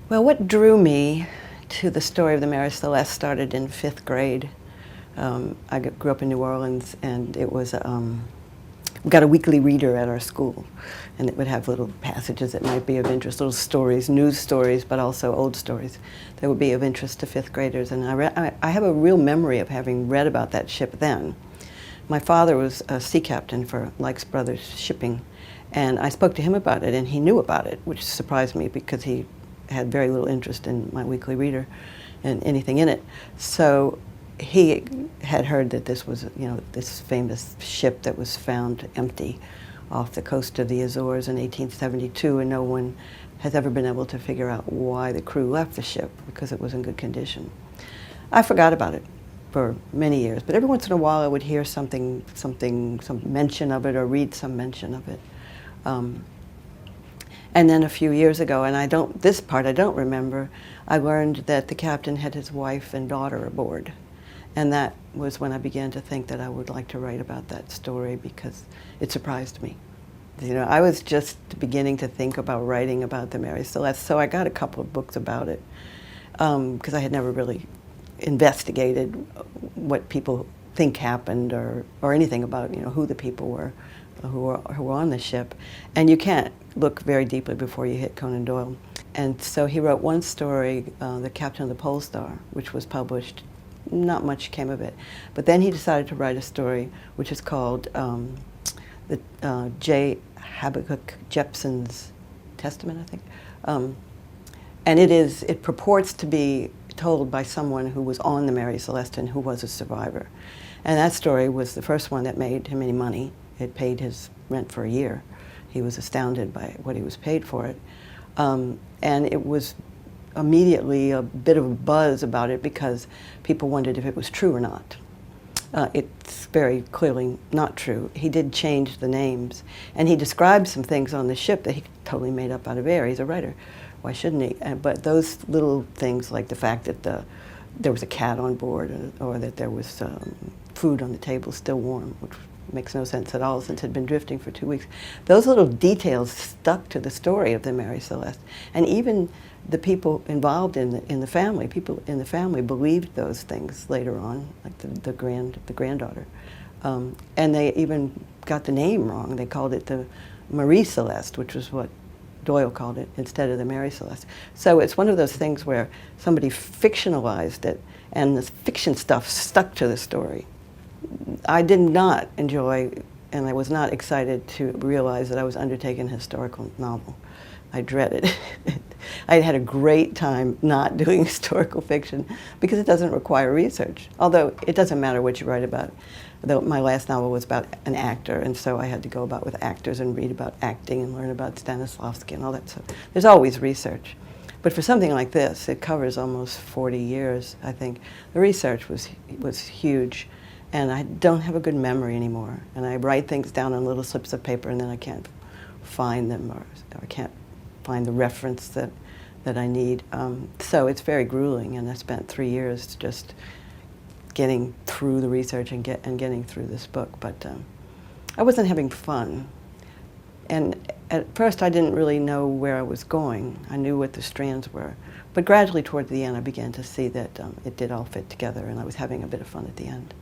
Well, what drew me to the story of the Mary Celeste started in 5th grade. I grew up in New Orleans, and it was we got a weekly reader at our school, and it would have little passages that might be of interest, little stories, news stories, but also old stories that would be of interest to 5th graders. And I have a real memory of having read about that ship then. My father was a sea captain for Lykes Brothers Shipping, and I spoke to him about it, and he knew about it, which surprised me because he had very little interest in my weekly reader and anything in it. So he had heard that this was, this famous ship that was found empty off the coast of the Azores in 1872, and no one has ever been able to figure out why the crew left the ship, because it was in good condition. I forgot about it for many years, but every once in a while I would hear some mention of it or read some mention of it. And then a few years ago, and this part I don't remember, I learned that the captain had his wife and daughter aboard. And that was when I began to think that I would like to write about that story, because it surprised me. I was just beginning to think about writing about the Mary Celeste, so I got a couple of books about it, because I had never really investigated what people think happened or anything about who the people were who were on the ship. And you can't look very deeply before you hit Conan Doyle. And so he wrote one story, The Captain of the Pole Star, which was published. Not much came of it. But then he decided to write a story which is called J. Habakkuk Jepson's Testament, I think. And it purports to be told by someone who was on the Mary Celeste and who was a survivor. And that story was the first one that made him any money. It paid his rent for a year. He was astounded by what he was paid for it. And it was immediately a bit of a buzz about it because people wondered if it was true or not. It's very clearly not true. He did change the names, and he described some things on the ship that he totally made up out of air. He's a writer. Why shouldn't he? But those little things, like the fact that there was a cat on board, or that there was food on the table still warm, which makes no sense at all since it had been drifting for 2 weeks. Those little details stuck to the story of the Mary Celeste, and even the people involved in the family, people in the family believed those things later on, like the granddaughter, and they even got the name wrong. They called it the Marie Celeste, which was what Doyle called it, instead of the Mary Celeste. So it's one of those things where somebody fictionalized it, and the fiction stuff stuck to the story. I did not enjoy, and I was not excited to realize that I was undertaking a historical novel. I dreaded it. I had a great time not doing historical fiction because it doesn't require research. Although it doesn't matter what you write about. Though my last novel was about an actor, and so I had to go about with actors and read about acting and learn about Stanislavski and all that stuff. There's always research. But for something like this, it covers almost 40 years, I think. The research was huge, and I don't have a good memory anymore. And I write things down on little slips of paper, and then I can't find them, or I can't find the reference that I need. So it's very grueling, and I spent 3 years just getting through the research and getting through this book. But I wasn't having fun. And at first I didn't really know where I was going. I knew what the strands were. But gradually toward the end I began to see that it did all fit together, and I was having a bit of fun at the end.